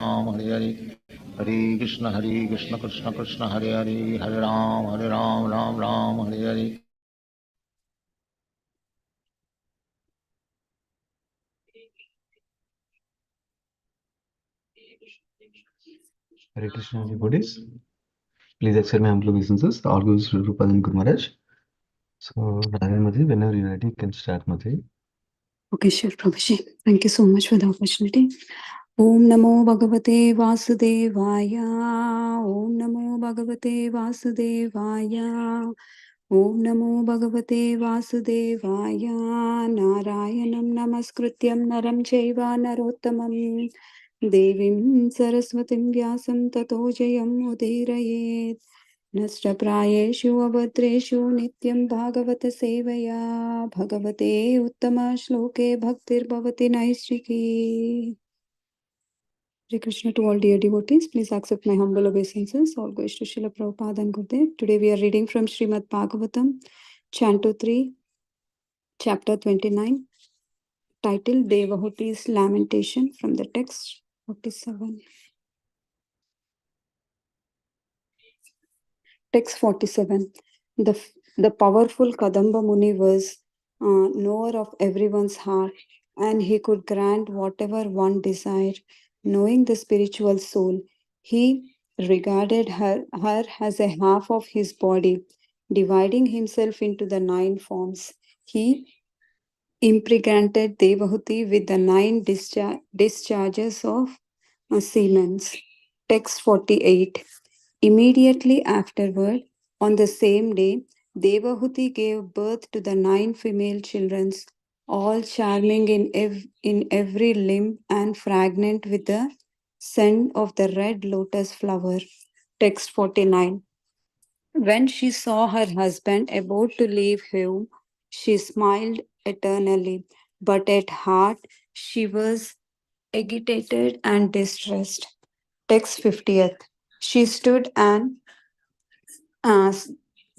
Hare Hare Krishna Krishna Krishna Hare Hare Hare Ram Ram Ram Hare Hare. Hare Krishna, everybody. Please accept my humble obeisances. All goes to Rupa and Guru Maharaj. So, Narayan Madhi, whenever you're ready, you can start, Madhi. Okay, sure, Prabhuji. Thank you so much for the opportunity. Om Namo Bhagavate Vasudevaya. Om Namo Bhagavate Vasudevaya. Om Namo Bhagavate Vasudevaya. Narayanam Namaskrityam Naram Chaiva Narottamam. Devim Saraswatim Vyasam Tato Jayam Udirayet. नष्टप्रायेषु अभद्रेषु नित्यं भागवत सेवया भगवते उत्तमश्लोके भक्तिर्भवति नैष्ठिकी. Hare Krishna to all dear devotees. Please accept my humble obeisances. All goes to Srila Prabhupada and Gurudev. Today we are reading from Srimad Bhagavatam, Canto 3, Chapter 29, titled Devahuti's Lamentation, from the text 47. Text 47. The powerful Kadamba Muni was knower of everyone's heart, and he could grant whatever one desired. Knowing the spiritual soul, he regarded her as a half of his body, dividing himself into the 9 forms. He impregnated Devahuti with the 9 discharges of semen. Text 48. Immediately afterward, on the same day, Devahuti gave birth to the 9 female children, all charming in every limb and fragrant with the scent of the red lotus flower. Text 49. When she saw her husband about to leave home, she smiled eternally, but at heart she was agitated and distressed. Text 50th. She stood and uh,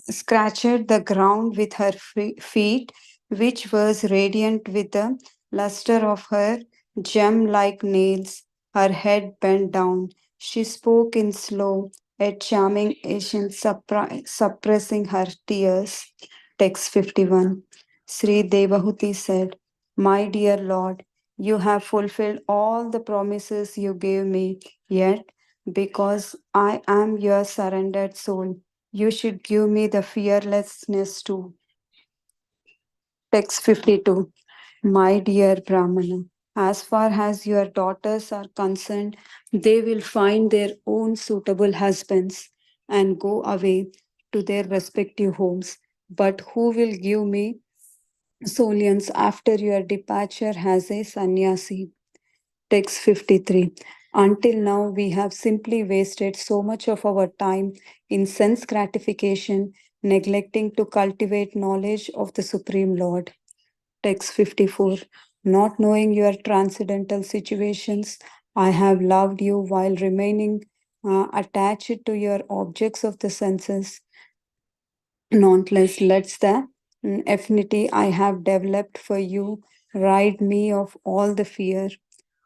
scratched the ground with her feet, which was radiant with the luster of her gem like nails. Her head bent down. She spoke in slow, yet charming Asian, suppressing her tears. Text 51. Sri Devahuti said, My dear Lord, you have fulfilled all the promises you gave me, yet, because I am your surrendered soul, you should give me the fearlessness too. Text 52. My dear Brahmana, as far as your daughters are concerned, they will find their own suitable husbands and go away to their respective homes. But who will give me solace after your departure as a sannyasi? Text 53. Until now, we have simply wasted so much of our time in sense gratification, neglecting to cultivate knowledge of the Supreme Lord. Text 54. Not knowing your transcendental situations, I have loved you while remaining attached to your objects of the senses. Nonetheless, lets the affinity I have developed for you rid me of all the fear.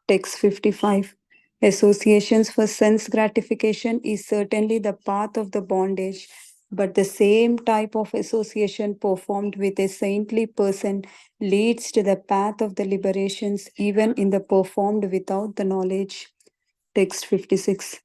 Text 55. Associations for sense gratification is certainly the path of the bondage, but the same type of association performed with a saintly person leads to the path of the liberations, even in the performed without the knowledge. Text 56.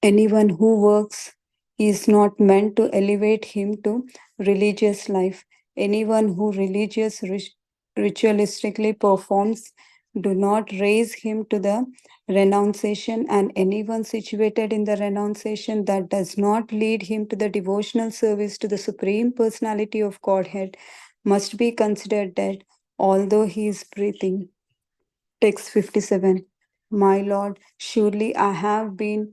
Anyone who works is not meant to elevate him to religious life. Anyone who ritualistically performs do not raise him to the renunciation, and anyone situated in the renunciation that does not lead him to the devotional service to the Supreme Personality of Godhead must be considered dead, although he is breathing. Text 57. My Lord, surely I have been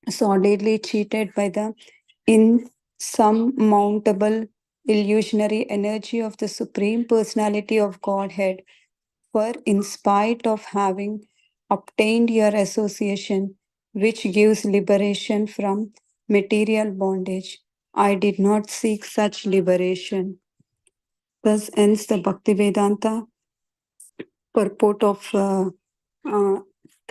solidly cheated by the insurmountable illusionary energy of the Supreme Personality of Godhead. For in spite of having obtained your association, which gives liberation from material bondage, I did not seek such liberation. Thus ends the Bhaktivedanta purport of uh,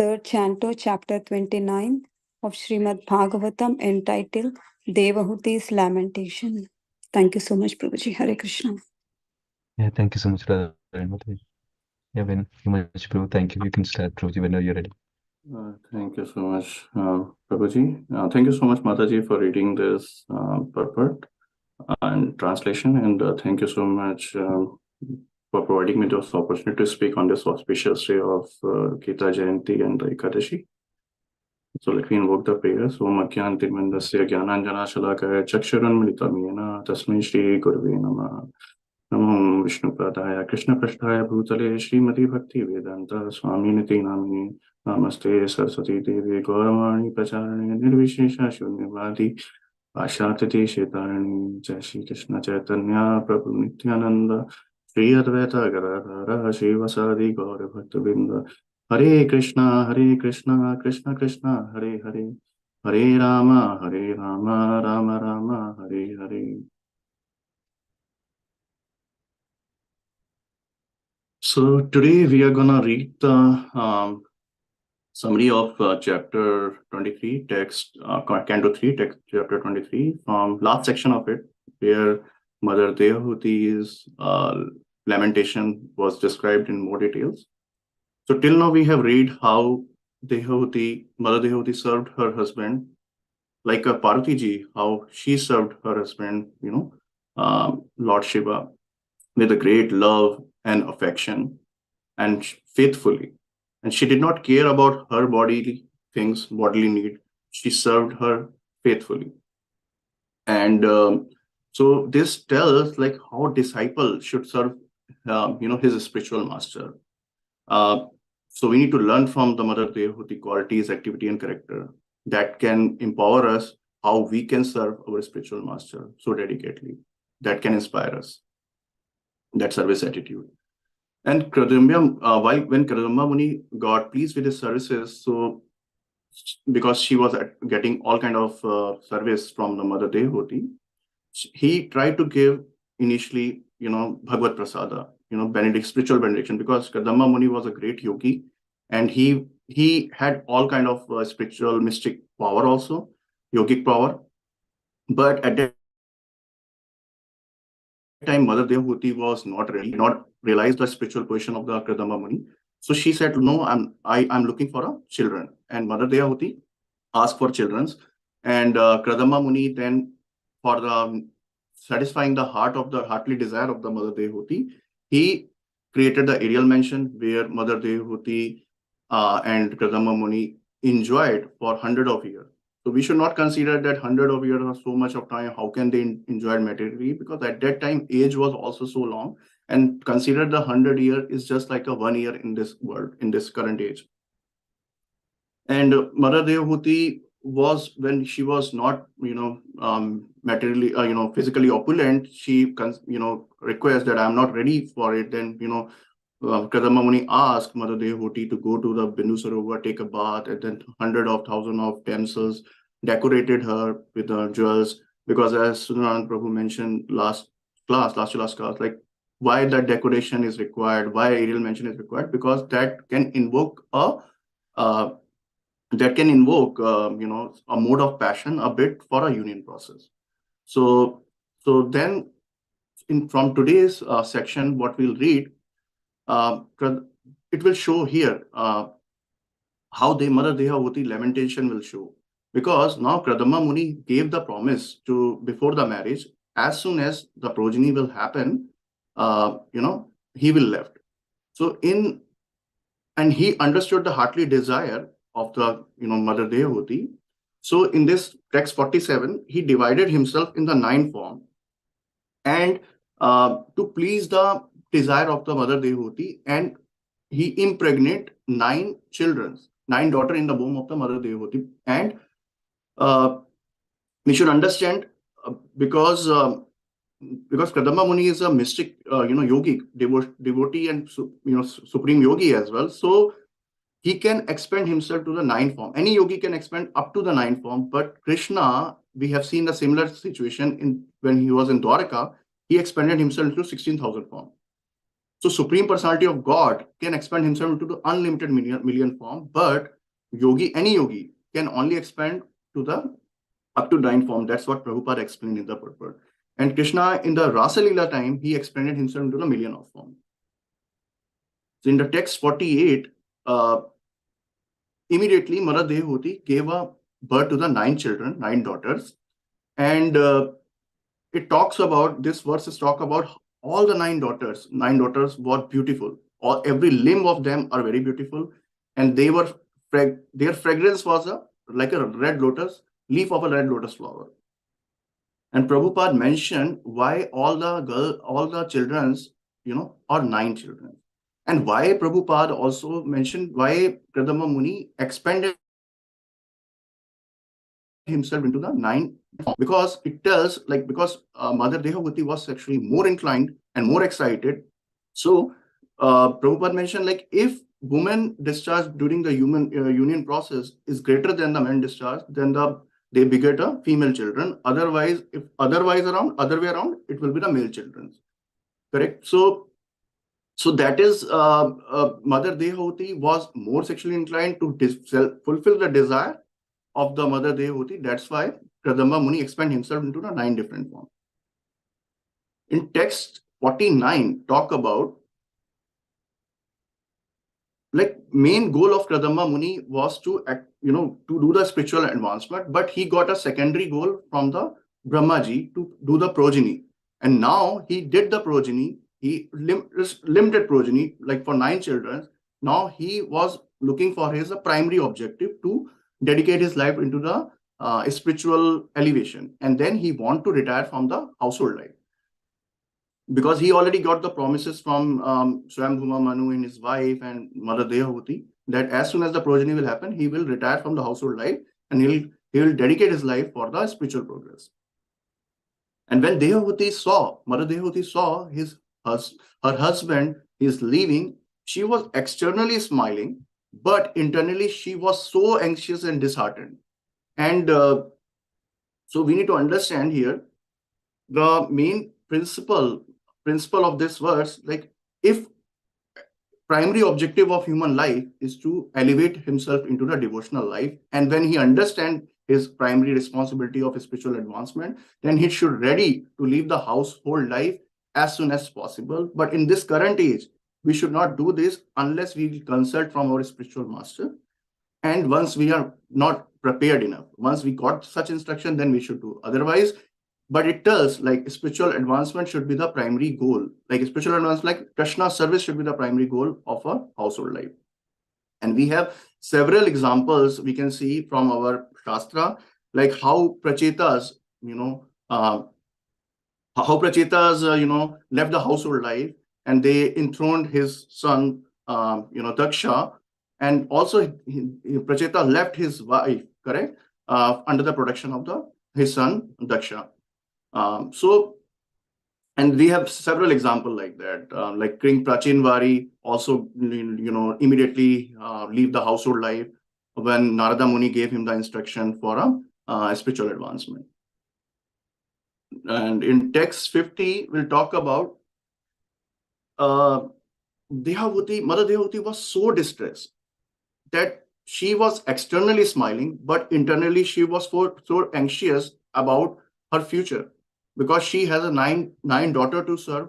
third canto, chapter 29 of Srimad Bhagavatam, entitled Devahuti's Lamentation. Thank you so much, Prabhuji. Hare Krishna. Yeah, thank you so much, Radharani Mataji. Yeah, when Himanshu Prabhu, thank you. You can start, Prabhuji, whenever you're ready. Thank you so much, Prabhuji. Thank you so much, Mataji, for reading this purport and translation. And thank you so much for providing me this opportunity to speak on this auspicious day of Gita Jayanti and Ekadashi. So let me invoke the prayers. Om Ajnantirmandasya Jnananjana Chakshurunmilitam Yena Tasmai Shri Gurave Namah. Namo Vishnupadaya Krishna Prasthaya Bhutale Srimati Bhakti Vedanta Swami Niti Namini Namaste Saraswati Devi Gauravani Pracharani Nirvishesha Shunyavadi Ashatati Shetarani Jai Shri Krishna Chaitanya Prabhu Nityananda Shri Advaita Gadadhara Shri Vasadi Gaura Bhaktavinda Hare Krishna Krishna Krishna Hare Hare Hare Rama Rama Rama Hare Hare. So today we are gonna read the summary of chapter 23, text canto 3, text chapter 23, from last section of it, where Mother Devahuti's lamentation was described in more details. So till now we have read how Mother Devahuti served her husband, like a Parvati ji, how she served her husband, Lord Shiva, with a great love and affection and faithfully. And she did not care about her bodily things, bodily need. She served her faithfully. And so this tells like how a disciple should serve, his spiritual master. So we need to learn from the Mother Devahuti qualities, activity, and character that can empower us how we can serve our spiritual master so dedicatedly. That can inspire us. That service attitude. And when Kadamba Muni got pleased with his services, so because she was getting all kind of service from the Mother Devahuti, he tried to give initially, Bhagavad Prasada, spiritual benediction, because Kadamba Muni was a great yogi, and he had all kind of spiritual mystic power also, yogic power. But at that time, Mother Devahuti was not realized the spiritual position of the Kadamba Muni. So she said, no, I'm looking for a children. And Mother Devahuti asked for children. And Kadamba Muni then, for the satisfying the heartly desire of the Mother Devahuti, he created the aerial mansion where Mother Devahuti and Kadamba Muni enjoyed for 100 of years. So we should not consider that 100 of years are so much of time. How can they enjoy materially? Because at that time, age was also so long. And consider the 100 year is just like a 1 year in this world, in this current age. And Mother Devahuti was, when she was not, materially, physically opulent, she, requests that I'm not ready for it. Then, Kadamba Muni asked Mother Devahuti to go to the Bindu Sarovar, take a bath, and then 100,000 of damsels decorated her with the jewels. Because as Sundaranand Prabhu mentioned last class, like why that decoration is required, why aerial mention is required, because that can invoke a mode of passion a bit for a union process. So then from today's section, what we'll read, it will show here how the Mother Devahuti lamentation will show. Because now Kadamba Muni gave the promise to before the marriage, as soon as the progeny will happen, he will left. So and he understood the heartly desire of the Mother Devahuti. So in this text 47, he divided himself in the 9 form, and to please the desire of the Mother Devahuti, and he impregnate 9 children, 9 daughters in the womb of the Mother Devahuti. And we should understand because Kadamba Muni is a mystic, yogi, devotee, and supreme yogi as well. So he can expand himself to the 9 form. Any yogi can expand up to the 9 form, but Krishna, we have seen a similar situation when he was in Dwaraka. He expanded himself to 16,000 form. So Supreme Personality of God can expand himself into the unlimited million form, but any yogi can only expand to the up to 9 form. That's what Prabhupada explained in the purport. And Krishna in the Rasa Leela time, he expanded himself into the million of form. So in the text 48, immediately Mother Devahuti gave a birth to the 9 children, 9 daughters. And it talks about, this verses talk about all the 9 daughters. 9 daughters were beautiful. Every limb of them are very beautiful. And they were, their fragrance was like a red lotus, leaf of a red lotus flower. And Prabhupada mentioned why all the children's, are 9 children. And why Prabhupada also mentioned why Kadamba Muni expanded himself into the 9, because it tells, like, because Mother Devahuti was sexually more inclined and more excited. So Prabhupada mentioned, like, if woman discharge during the human union process is greater than the man discharge, then they beget a female children. Otherwise, if other way around, it will be the male children. Correct. So that is Mother Devahuti was more sexually inclined to fulfill the desire of the Mother Devahuti. That's why Kadamba Muni expand himself into the 9 different forms. In text 49, talk about, like, main goal of Kadamba Muni was to do the spiritual advancement, but he got a secondary goal from the Brahmaji to do the progeny. And now he did the progeny, he limited progeny, like for 9 children. Now he was looking for his primary objective to dedicate his life into the spiritual elevation. And then he want to retire from the household life, because he already got the promises from Swayambhuma Manu and his wife and Mother Devahuti that as soon as the progeny will happen, he will retire from the household life and he will dedicate his life for the spiritual progress. And when Mother Devahuti saw her husband is leaving, she was externally smiling, but internally she was so anxious and disheartened. And so we need to understand here the main principle of this verse, like, if primary objective of human life is to elevate himself into the devotional life, and when he understands his primary responsibility of spiritual advancement, then he should ready to leave the household life as soon as possible. But in this current age, we should not do this unless we consult from our spiritual master. And once we are not prepared enough, once we got such instruction, then we should do. Otherwise, but it tells, like, spiritual advancement should be the primary goal. Like, spiritual advancement, like Krishna's service should be the primary goal of a household life. And we have several examples we can see from our Shastra, like how Prachetas, left the household life and they enthroned his son, Daksha. And also Pracheta left his wife, correct, under the protection of his son, Daksha. And we have several examples like that, like King Prachinvari also, immediately leave the household life when Narada Muni gave him the instruction for a spiritual advancement. And in text 50, we'll talk about Mother Devahuti was so distressed that she was externally smiling, but internally she was so anxious about her future, because she has a nine daughter to serve,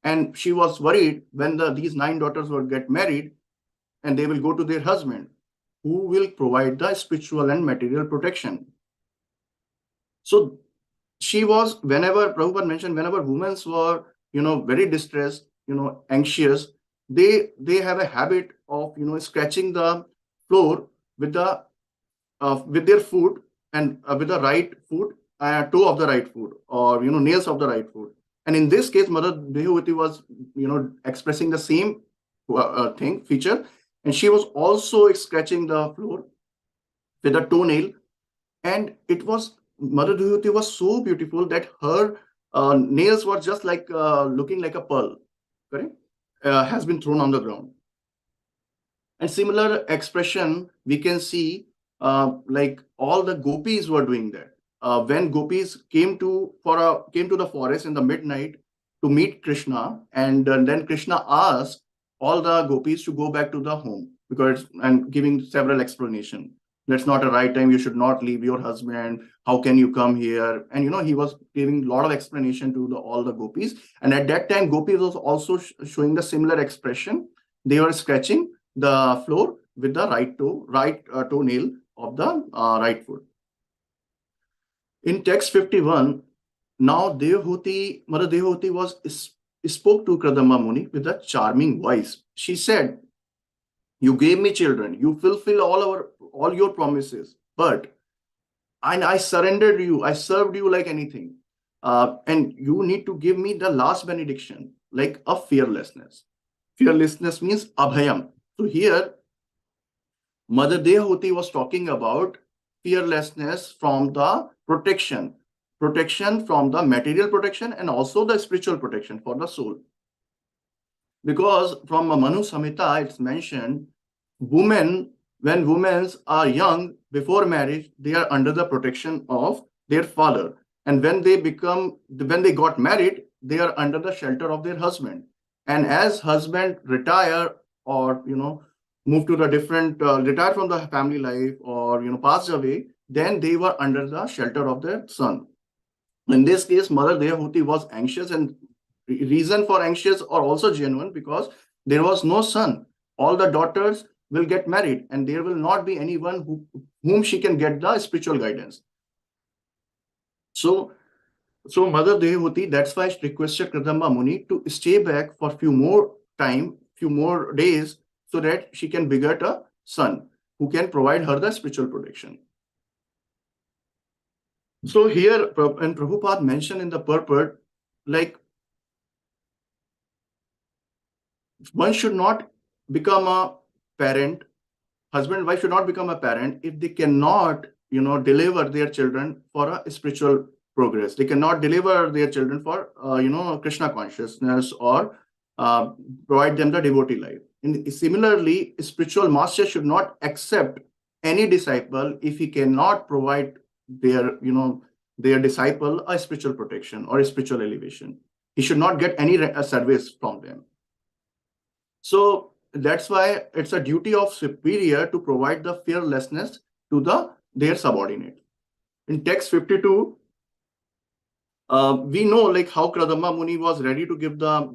and she was worried when these 9 daughters will get married and they will go to their husband, who will provide the spiritual and material protection. So she was, whenever Prabhupada mentioned, whenever women were, very distressed, anxious, they have a habit of, scratching the floor with their foot and with the right foot, toe of the right foot, or nails of the right foot. And in this case, Mother Devahuti was expressing the same feature, and she was also scratching the floor with a toenail. And Mother Devahuti was so beautiful that her nails were just like looking like a pearl, correct? Has been thrown on the ground. And similar expression we can see, like all the gopis were doing that. When gopis came to the forest in the midnight to meet Krishna, and then Krishna asked all the gopis to go back to the home and giving several explanations. That's not a right time. You should not leave your husband. How can you come here? And he was giving a lot of explanation to all the gopis. And at that time, gopis was also showing the similar expression. They were scratching the floor with the right toenail of the right foot. In text 51, now Mother Devahuti spoke to Kadamba Muni with a charming voice. She said, "You gave me children. You fulfill all your promises, and I surrendered you. I served you like anything. And you need to give me the last benediction, like a fearlessness. Fearlessness means abhayam. So here, Mother Devahuti was talking about fearlessness from the protection from the material protection and also the spiritual protection for the soul. Because from Manu Samhita, it's mentioned, when women are young before marriage, they are under the protection of their father. And when they got married, they are under the shelter of their husband. And as husband retire or, move to the different, retire from the family life or, passed away, then they were under the shelter of their son. In this case, Mother Devahuti was anxious, and reason for anxious are also genuine because there was no son. All the daughters will get married and there will not be anyone whom she can get the spiritual guidance. So Mother Devahuti, that's why she requested Kadamba Muni to stay back for few more days, so that she can beget a son who can provide her the spiritual protection. So here, and Prabhupada mentioned in the purport, like, one should not become a parent, husband and wife should not become a parent if they cannot, deliver their children for a spiritual progress. They cannot deliver their children for, Krishna consciousness or provide them the devotee life. And similarly, spiritual master should not accept any disciple if he cannot provide their disciple a spiritual protection or a spiritual elevation. He should not get any service from them. So that's why it's a duty of superior to provide the fearlessness to their subordinate. In text 52, we know like how Kadamba Muni was ready to give the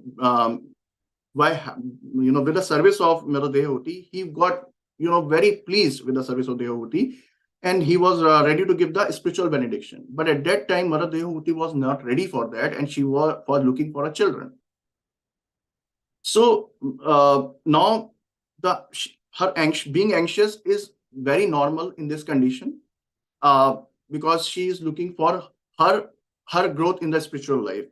with the service of Mother Devahuti. He got very pleased with the service of Devahuti, and he was ready to give the spiritual benediction. But at that time, Mother Devahuti was not ready for that, and she was looking for a children. So now being anxious is very normal in this condition, because she is looking for her growth in the spiritual life,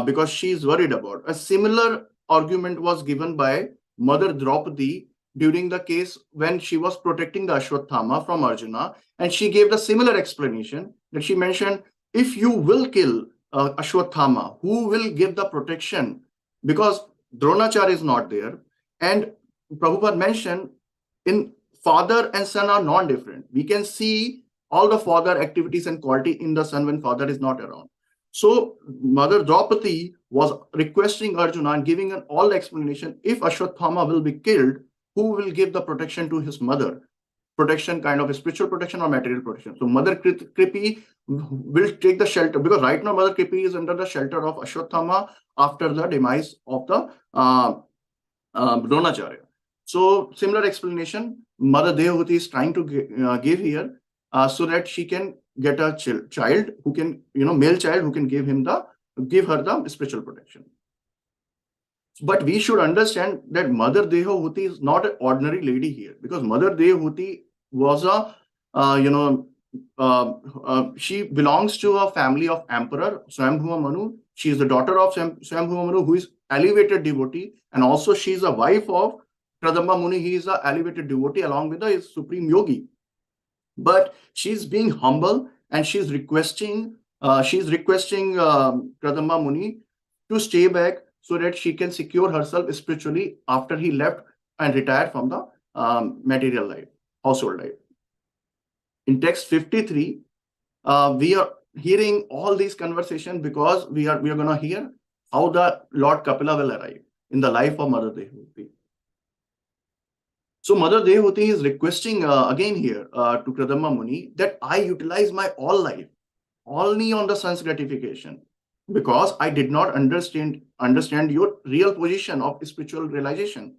because she is worried about. A similar argument was given by Mother Draupadi during the case when she was protecting the Ashwatthama from Arjuna, and she gave the similar explanation that she mentioned, if you will kill Ashwatthama, who will give the protection? Because Dronacharya is not there. And Prabhupada mentioned in father and son are non-different. We can see all the father activities and quality in the son when father is not around. So Mother Draupadi was requesting Arjuna and giving an all explanation, if Ashwatthama will be killed, who will give the protection to his mother? Protection, kind of a spiritual protection or material protection. So Mother Kripi will take the shelter, because right now Mother Kripi is under the shelter of Ashwatthama after the demise of the Dronacharya. So similar explanation Mother Devahuti is trying to give here, so that she can get a child who can, male child who can give her the spiritual protection. But we should understand that Mother Devahuti is not an ordinary lady here, because Mother Devahuti was she belongs to a family of Emperor Swayambhuva Manu. She is the daughter of Swayambhuva Manu, who is elevated devotee, and also she is a wife of Kadamba Muni. He is an elevated devotee along with the supreme yogi. But she's being humble, and she's requesting Kadamba Muni to stay back so that she can secure herself spiritually after he left and retired from the material life, household life. In text 53, we are hearing all these conversations because we are going to hear how the Lord Kapila will arrive in the life of Mother Devahuti. So Mother Devahuti is requesting again here to Kadamba Muni that I utilize my all life only on the sense gratification, because I did not understand your real position of spiritual realization.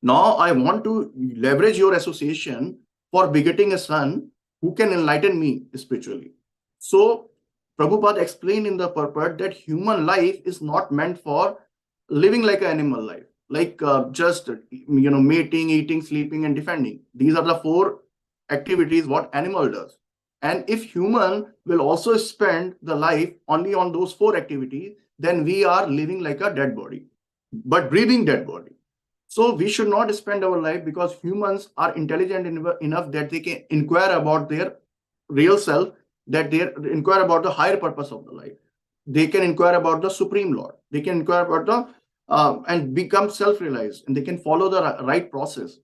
Now I want to leverage your association for begetting a son who can enlighten me spiritually. So Prabhupada explained in the purport that human life is not meant for living like an animal life, like just mating, eating, sleeping, and defending. These are the 4 activities what animal does. And if human will also spend the life only on those 4 activities, then we are living like a dead body, but breathing dead body. So we should not spend our life, because humans are intelligent enough that they can inquire about their real self, that they inquire about the higher purpose of the life. They can inquire about the Supreme Lord. They can inquire about the and become self-realized, and they can follow the right process.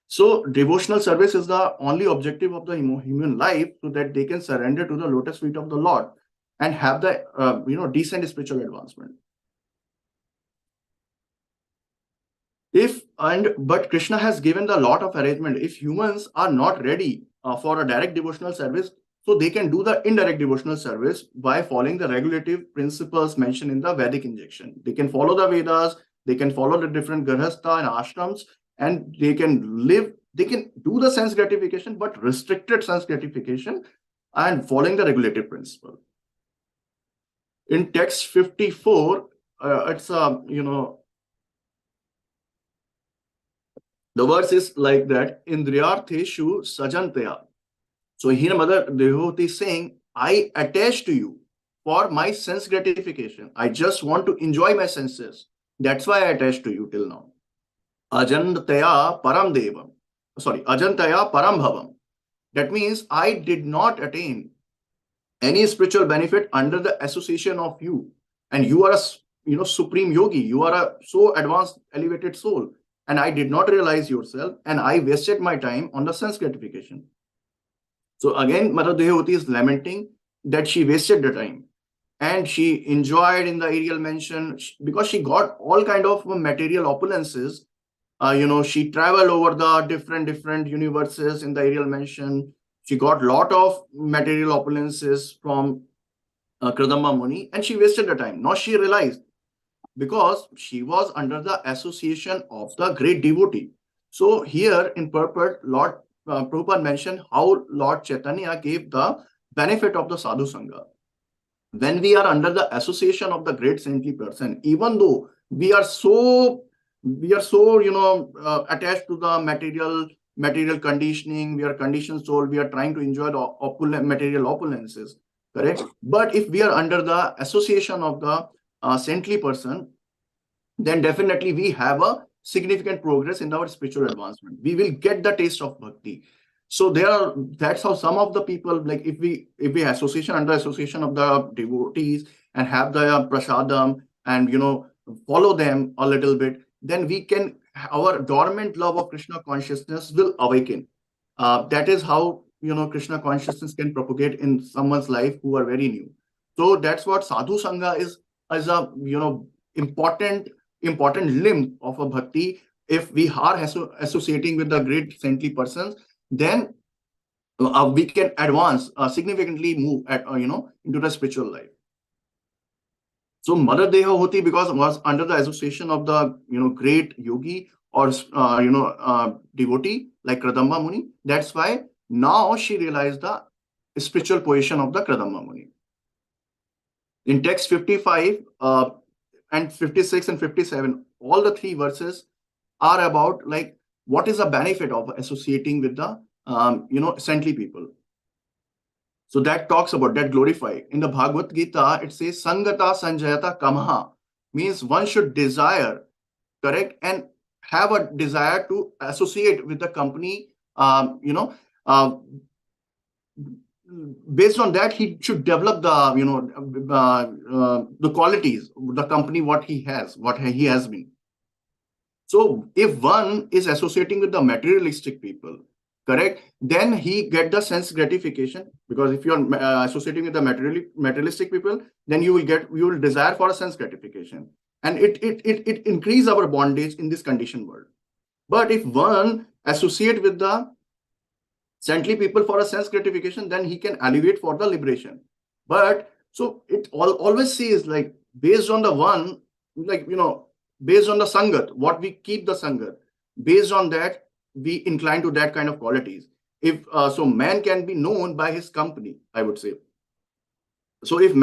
So devotional service is the only objective of the human life, so that they can surrender to the lotus feet of the Lord and have the decent spiritual advancement. But Krishna has given the lot of arrangement. If humans are not ready for a direct devotional service, so they can do the indirect devotional service by following the regulative principles mentioned in the Vedic injection. They can follow the Vedas, they can follow the different Grihastha and ashrams, and they can do the sense gratification, but restricted sense gratification, and following the regulative principle. In text 54, it's the verse is like that, Indriyartheshu sajantaya. So here Mother Devahuti is saying, I attach to you for my sense gratification. I just want to enjoy my senses. That's why I attach to you till now. Ajantaya param devam. Ajantaya param bhavam. That means I did not attain any spiritual benefit under the association of you. And you are a supreme yogi. You are a so advanced, elevated soul. And I did not realize yourself, and I wasted my time on the sense gratification. So again, Mother Devahuti is lamenting that she wasted the time, and she enjoyed in the aerial mansion because she got all kind of material opulences. She traveled over the different universes in the aerial mansion. She got a lot of material opulences from Kadamba Muni, and she wasted the time. Now she realized, because she was under the association of the great devotee. So here in purport, Lord Prabhupada mentioned how Lord Chaitanya gave the benefit of the sadhu sangha. When we are under the association of the great saintly person, even though we are so attached to the material conditioning, we are conditioned soul, we are trying to enjoy the material opulences, correct? But if we are under the association of the saintly person, then definitely we have a significant progress in our spiritual advancement. We will get the taste of bhakti. So that's how some of the people, like if we under association of the devotees and have the prasadam and follow them a little bit, then our dormant love of Krishna consciousness will awaken. That is how Krishna consciousness can propagate in someone's life who are very new. So that's what sadhu sangha is a important limb of a bhakti. If we are associating with the great saintly persons, then we can advance significantly, move into the spiritual life. So Mother Devahuti, because was under the association of the great yogi or devotee like Kadamba Muni, that's why now she realized the spiritual position of the Kadamba Muni. In text 55 and 56 and 57, all the 3 verses are about like what is the benefit of associating with the saintly people. So that talks about that glorify. In the Bhagavad Gita, it says Sangata Sanjayata Kamaha, means one should desire, correct, and have a desire to associate with the company. Based on that, he should develop the qualities, the company, what he has been. So if one is associating with the materialistic people, correct? Then he get the sense gratification, because if you are associating with the materialistic people, then you will desire for a sense gratification, and it increase our bondage in this conditioned world. But if one associate with the saintly people for a sense gratification, then he can elevate for the liberation. But so it always says, like, based on the one, like, based on the sangat, what we keep the sangat, based on that we incline to that kind of qualities. If so man can be known by his company, I would say. So if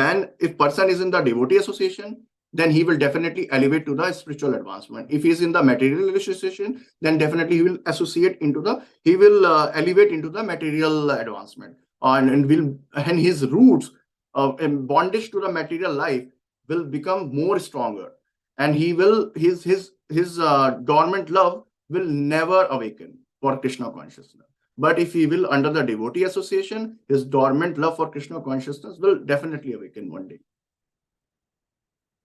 person is in the devotee association, then he will definitely elevate to the spiritual advancement. If he is in the material association, then definitely he will elevate into the material advancement, and his roots and bondage to the material life will become more stronger, and his dormant love will never awaken for Krishna consciousness. But if he will under the devotee association, his dormant love for Krishna consciousness will definitely awaken one day.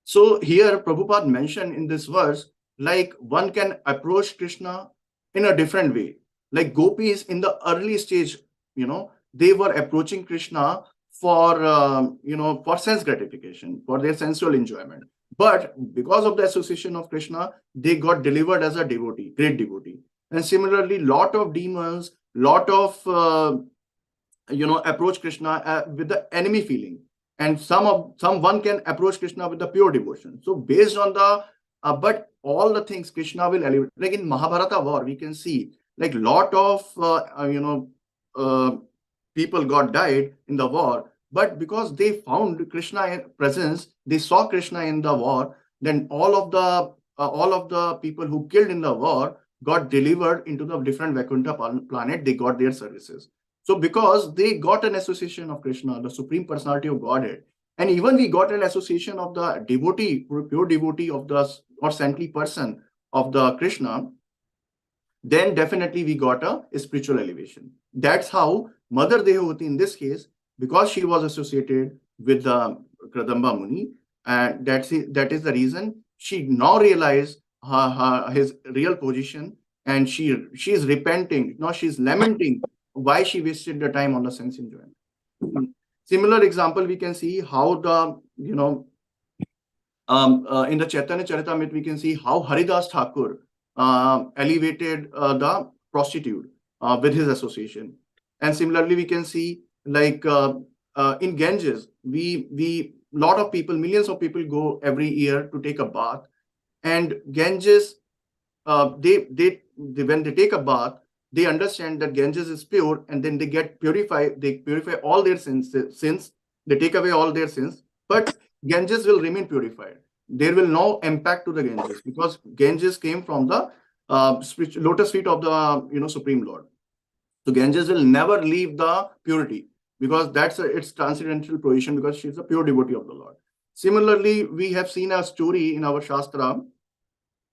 So here Prabhupada mentioned in this verse, like, one can approach Krishna in a different way. Like gopis in the early stage, they were approaching Krishna for for sense gratification, for their sensual enjoyment. But because of the association of Krishna, they got delivered as a devotee, great devotee. And similarly, lot of demons, lot of approach Krishna with the enemy feeling, and someone can approach Krishna with the pure devotion. So based on the but all the things Krishna will elevate. Like in Mahabharata war, we can see like lot of people got died in the war, but because they found Krishna presence, they saw Krishna in the war, then all of the people who killed in the war got delivered into the different Vaikuntha planet. They got their services. So because they got an association of Krishna, the Supreme Personality of Godhead, and even we got an association of the devotee, pure devotee of the or saintly person of the Krishna, then definitely we got a spiritual elevation. That's how Mother Devahuti in this case, because she was associated with the Kadamba Muni, and that is the reason she now realized his real position, and she is repenting. Now she's lamenting why she wasted the time on the sense enjoyment. Similar example, we can see how the in the Chaitanya Charitamrita we can see how Haridas Thakur elevated the prostitute with his association. And similarly, we can see like in Ganges, lot of people, millions of people go every year to take a bath, and Ganges, they when they take a bath, they understand that Ganges is pure, and then they get purified. They purify all their sins. They take away all their sins, but Ganges will remain purified. There will no impact to the Ganges, because Ganges came from the lotus feet of the Supreme Lord. So Ganges will never leave the purity, because that's its transcendental position, because she's a pure devotee of the Lord. Similarly, we have seen a story in our Shastra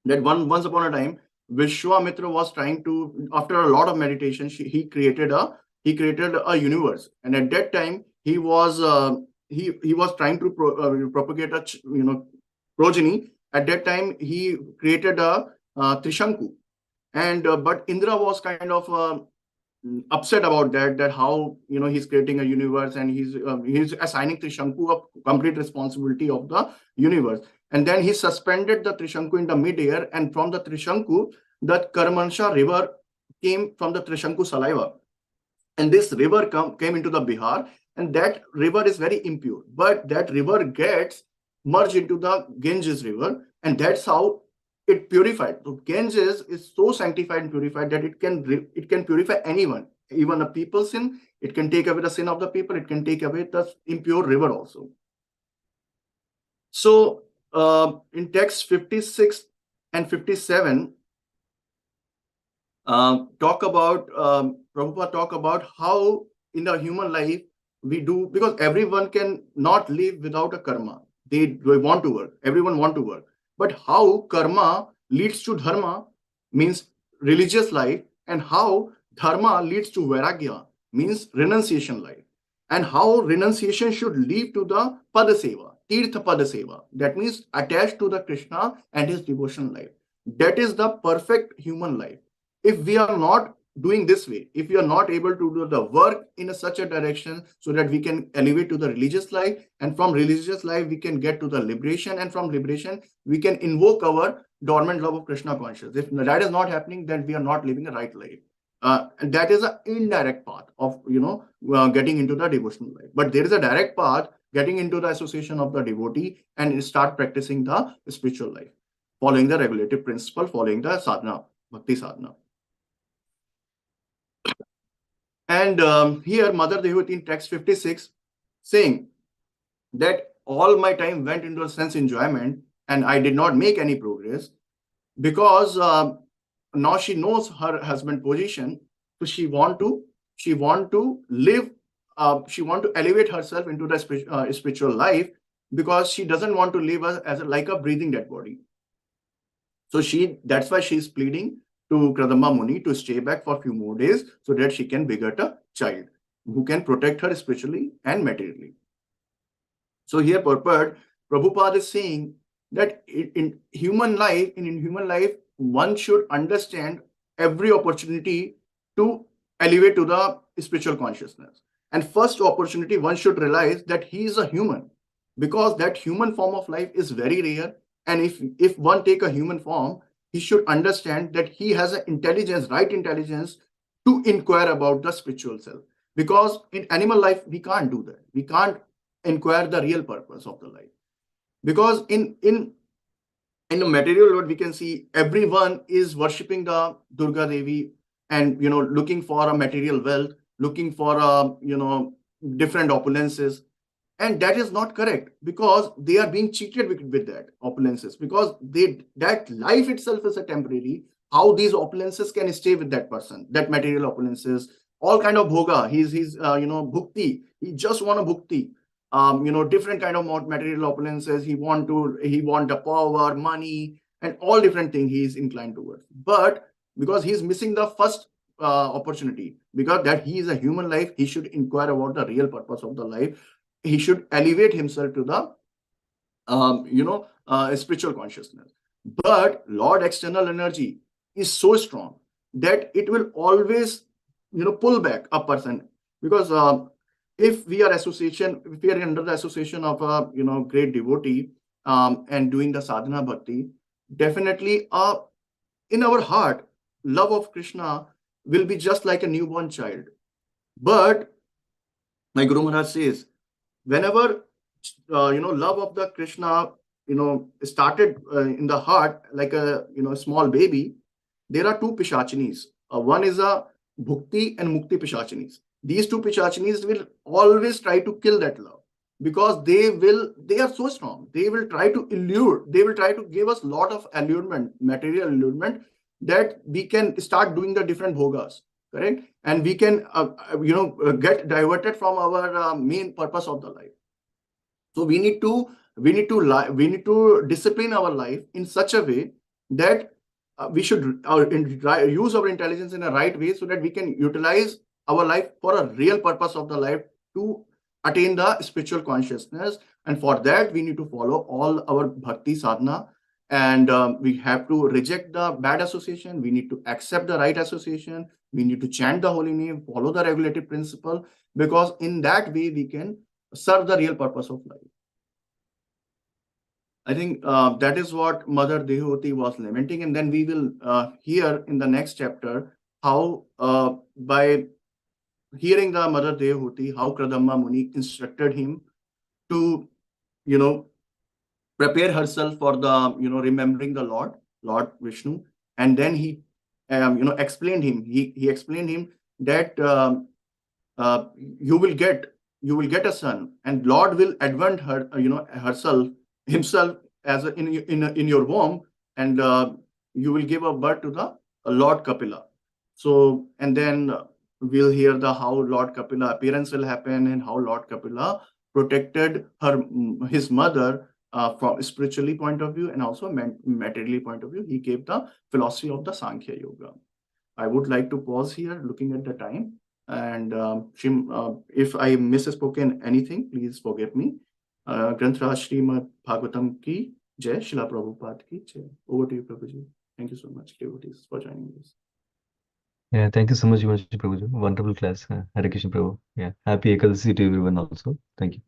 that once upon a time, Vishwamitra was trying to, after a lot of meditation, he created a universe, and at that time he was trying to propagate a progeny. At that time he created a Trishanku, and but Indra was kind of upset about that how he's creating a universe, and he's assigning Trishanku a complete responsibility of the universe. And then he suspended the Trishanku in the mid-air, and from the Trishanku, the Karmansha river came from the Trishanku saliva. And this river came into the Bihar, and that river is very impure. But that river gets merged into the Ganges river, and that's how it purified. So Ganges is so sanctified and purified that it can purify anyone, even a people's sin. It can take away the sin of the people. It can take away the impure river also. So in text 56 and 57, Prabhupada talk about how in the human life we do, because everyone can not live without a karma. They want to work. Everyone want to work. But how karma leads to dharma, means religious life, and how dharma leads to vairagya, means renunciation life, and how renunciation should lead to the padaseva, tirtha padaseva, that means attached to the Krishna and his devotional life. That is the perfect human life. If we are not doing this way, if we are not able to do the work in such a direction so that we can elevate to the religious life, and from religious life we can get to the liberation, and from liberation we can invoke our dormant love of Krishna consciousness. If that is not happening, then we are not living a right life. And that is an indirect path of getting into the devotional life. But there is a direct path, getting into the association of the devotee and start practicing the spiritual life, following the regulative principle, following the sadhana, bhakti sadhana. And here Mother Devotee in text 56 saying that all my time went into a sense enjoyment and I did not make any progress, because now she knows her husband position, so she want to live, she want to elevate herself into the spiritual life, because she doesn't want to live as like a breathing dead body. So that's why she's pleading to Kadamba Muni to stay back for a few more days so that she can beget a child who can protect her spiritually and materially. So here purport, Prabhupada is saying that in human life, one should understand every opportunity to elevate to the spiritual consciousness. And first opportunity, one should realize that he is a human, because that human form of life is very rare. And if one take a human form, he should understand that he has an intelligence, right intelligence, to inquire about the spiritual self. Because in animal life, we can't do that. We can't inquire the real purpose of the life. Because in the material world, we can see everyone is worshipping the Durga Devi and looking for a material wealth, looking for different opulences. And that is not correct, because they are being cheated with that opulences, because that life itself is a temporary. How these opulences can stay with that person, that material opulences, all kind of bhoga, he's bhukti, he just want a bhukti, different kind of material opulences, he want the power, money, and all different things he is inclined towards. But because he's missing the first opportunity, because that he is a human life, he should inquire about the real purpose of the life. He should elevate himself to the spiritual consciousness. But Lord external energy is so strong that it will always pull back a person, because if we are under the association of a great devotee and doing the sadhana bhakti, definitely in our heart love of Krishna will be just like a newborn child. But my Guru Maharaj says, whenever love of the Krishna started in the heart like a small baby, there are two pishachinis. One is a bhukti and mukti pishachinis. These two pishachinis will always try to kill that love, because they are so strong. They will try to elude, they will try to give us lot of allurement, material allurement, that we can start doing the different bhogas, correct? And we can get diverted from our main purpose of the life. So we need to discipline our life in such a way that we should use our intelligence in a right way, so that we can utilize our life for a real purpose of the life, to attain the spiritual consciousness. And for that we need to follow all our bhakti sadhana, and we have to reject the bad association, we need to accept the right association, we need to chant the holy name, follow the regulative principle, because in that way we can serve the real purpose of life. I think that is what Mother Devotee was lamenting. And then we will hear in the next chapter how by hearing the Mother Devotee, how Kadamba Muni instructed him to prepare herself for the remembering the Lord Vishnu. And then he explained him, he explained him that you will get a son, and Lord will advent her himself as in your womb, and you will give a birth to the Lord Kapila. So, and then we'll hear how Lord Kapila appearance will happen, and how Lord Kapila protected his mother from spiritually point of view, and also materially point of view. He gave the philosophy of the Sankhya Yoga. I would like to pause here, looking at the time. And if I misspoken anything, please forgive me. Granth-raj Srimad Bhagavatam ki Jai, Srila Prabhupada ki Jai. Over to you, Prabhuji. Thank you so much, devotees, for joining us. Yeah, thank you so much, Himanshu Prabhu. Wonderful class. Hare Krishna Prabhu. Yeah, happy Ekadasi to everyone also. Thank you.